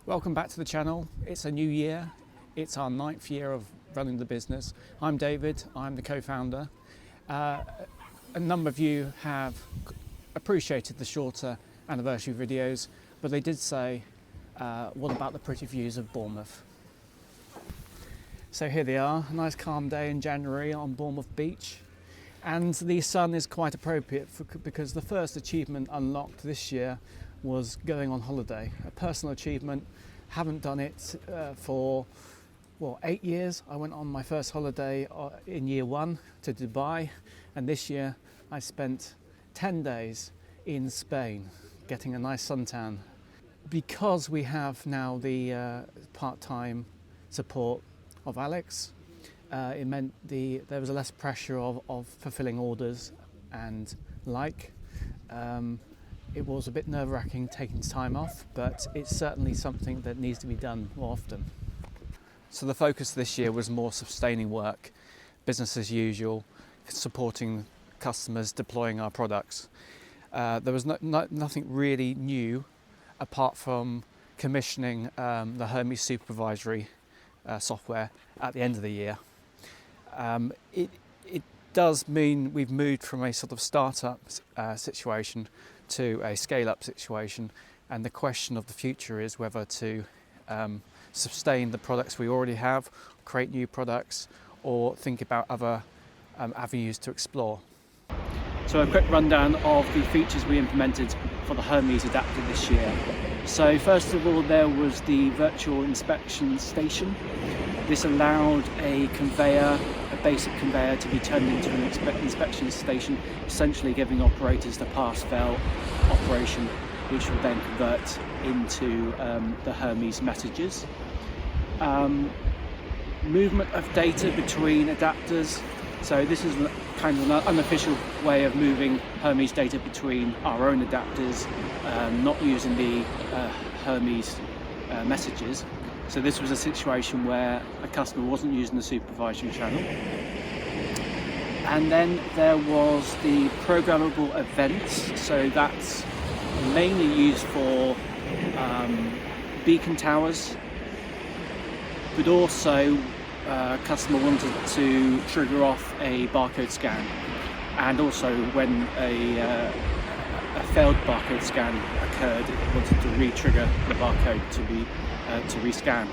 Welcome back to the channel. It's a new year. It's our 9th year of running the business. I'm David, I'm the co-founder. A number of you have appreciated the shorter anniversary videos, but they did say, what about the pretty views of Bournemouth? So here they are, a nice calm day in January on Bournemouth Beach. And the sun is quite appropriate because the first achievement unlocked this year was going on holiday. A personal achievement. Haven't done it for 8 years. I went on my first holiday in year 1 to Dubai, and this year I spent 10 days in Spain getting a nice suntan. Because we have now the part-time support of Alex, it meant there was less pressure of fulfilling orders and it was a bit nerve-wracking taking time off, but it's certainly something that needs to be done more often. So the focus this year was more sustaining work, business as usual, supporting customers, deploying our products. There was nothing really new apart from commissioning the Hermes supervisory software at the end of the year. It does mean we've moved from a sort of startup situation to a scale-up situation, and the question of the future is whether to sustain the products we already have, create new products, or think about other avenues to explore. So a quick rundown of the features we implemented for the Hermes Adaptor this year. So first of all, there was the virtual inspection station. This allowed a basic conveyor to be turned into an inspection station, essentially giving operators the pass-fail operation, which will then convert into the Hermes messages. Movement of data between adapters. So this is kind of an unofficial way of moving Hermes data between our own adapters, not using the Hermes messages. So this was a situation where a customer wasn't using the supervisory channel. And then there was the programmable events. So that's mainly used for beacon towers, but also a customer wanted to trigger off a barcode scan, and also when a failed barcode scan occurred, it wanted to re-trigger the barcode to rescan.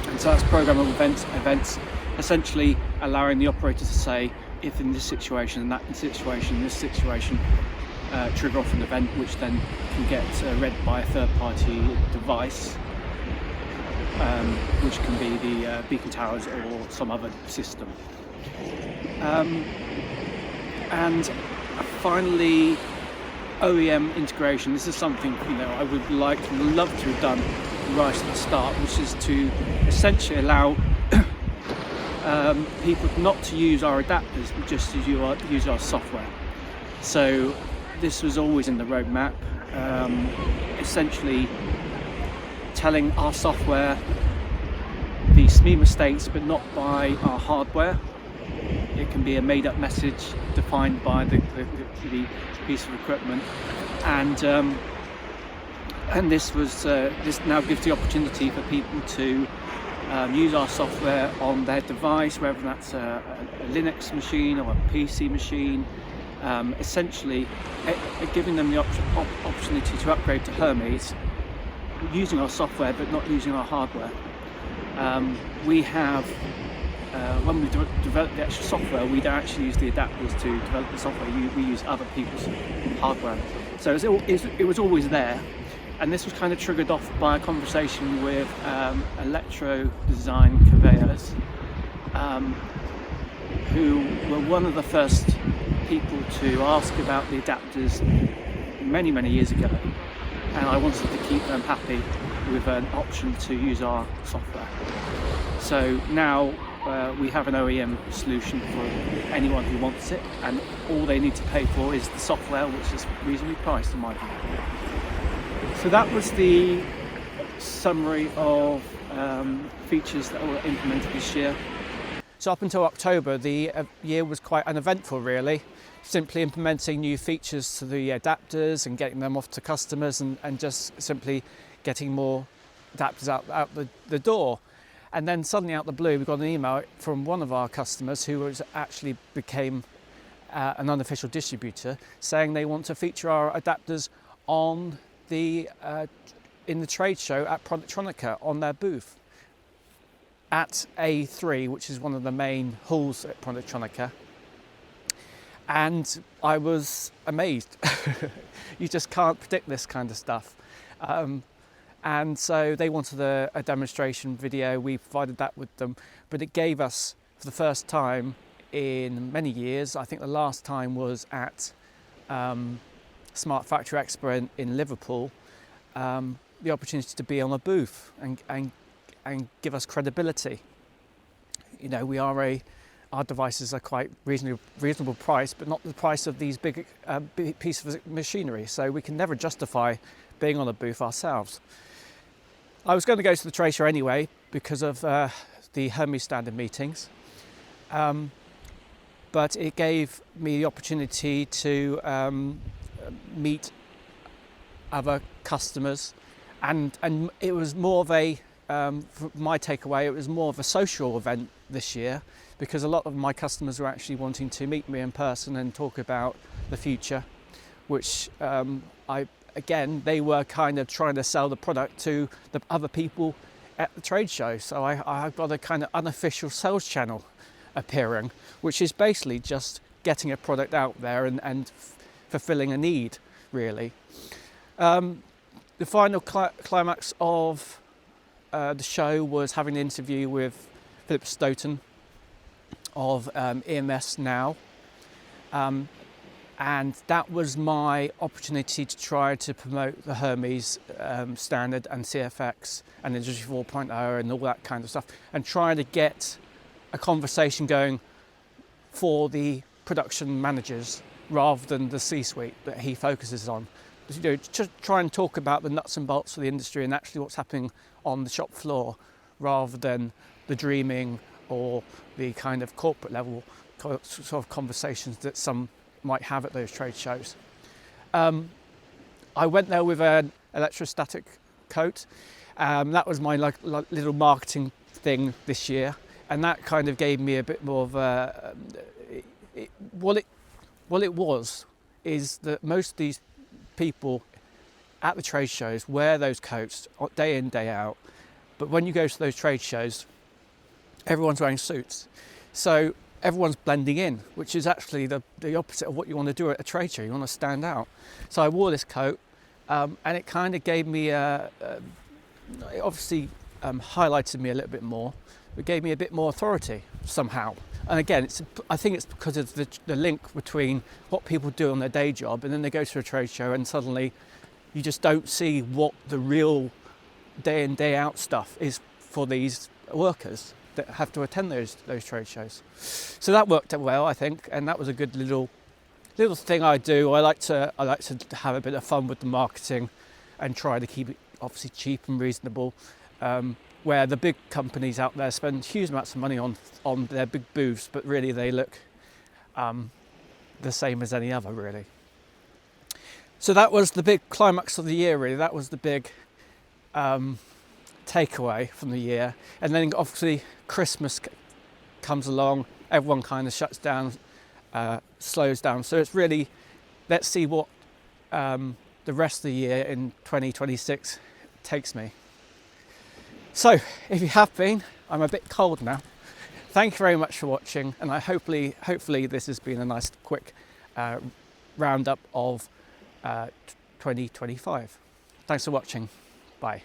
And so that's programmable events, essentially allowing the operator to say, if in this situation and that situation, in this situation, trigger off an event which then can get read by a third-party device, which can be the beacon towers or some other system. And finally, OEM integration. This is something I would love to have done right at the start, which is to essentially allow people not to use our adapters, but just to use our software. So this was always in the roadmap, essentially telling our software the SMEMA states, but not by our hardware. It can be a made-up message defined by the piece of equipment, and this now gives the opportunity for people to use our software on their device, whether that's a Linux machine or a PC machine, essentially giving them the opportunity to upgrade to Hermes using our software but not using our hardware. We have, when we develop the actual software, we don't actually use the adapters to develop the software, we use other people's hardware. So it was always there, and this was kind of triggered off by a conversation with electro design conveyors, who were one of the first people to ask about the adapters many years ago, and I wanted to keep them happy with an option to use our software. So now we have an OEM solution for anyone who wants it, and all they need to pay for is the software, which is reasonably priced in my view. So that was the summary of features that were implemented this year. So up until October, the year was quite uneventful really. Simply implementing new features to the adapters and getting them off to customers, and just simply getting more adapters out the door. And then suddenly out the blue, we got an email from one of our customers who was actually became an unofficial distributor, saying they want to feature our adapters on the in the trade show at Productronica on their booth at A3, which is one of the main halls at Productronica. And I was amazed. You just can't predict this kind of stuff. And so they wanted a demonstration video. We provided that with them, but it gave us, for the first time in many years, I think the last time was at Smart Factory Expo in Liverpool, the opportunity to be on a booth and give us credibility. You know, our devices are quite reasonable price, but not the price of these big pieces of machinery. So we can never justify being on a booth ourselves. I was going to go to the trade show anyway because of the Hermes standard meetings, but it gave me the opportunity to meet other customers, and it was more of a, from my takeaway, it was more of a social event this year, because a lot of my customers were actually wanting to meet me in person and talk about the future, which again, they were kind of trying to sell the product to the other people at the trade show. So I got a kind of unofficial sales channel appearing, which is basically just getting a product out there and fulfilling a need, really. The final climax of the show was having an interview with Philip Stoten of EMS Now. And that was my opportunity to try to promote the Hermes standard and CFX and Industry 4.0 and all that kind of stuff, and try to get a conversation going for the production managers rather than the C-suite that he focuses on. You know, just try and talk about the nuts and bolts of the industry and actually what's happening on the shop floor, rather than the dreaming or the kind of corporate level sort of conversations that some might have at those trade shows. I went there with an electrostatic coat. That was my little marketing thing this year, and that kind of gave me a bit more of a. What it was is that most of these people at the trade shows wear those coats day in, day out, but when you go to those trade shows, everyone's wearing suits. So everyone's blending in, which is actually the opposite of what you want to do at a trade show. You want to stand out. So I wore this coat, and it kind of gave me it obviously highlighted me a little bit more. It gave me a bit more authority somehow. And again, I think it's because of the link between what people do on their day job, and then they go to a trade show and suddenly you just don't see what the real day in, day out stuff is for these workers that have to attend those trade shows. So that worked out well, I think, and that was a good little thing I do. I like to have a bit of fun with the marketing and try to keep it obviously cheap and reasonable. Where the big companies out there spend huge amounts of money on their big booths, but really they look the same as any other, really. So that was the big climax of the year, really. That was the big takeaway from the year. And then obviously Christmas comes along, everyone kind of shuts down, slows down. So it's really, let's see what the rest of the year in 2026 takes me. So if you have been, I'm a bit cold now. Thank you very much for watching, and hopefully this has been a nice quick roundup of 2025. Thanks for watching. Bye.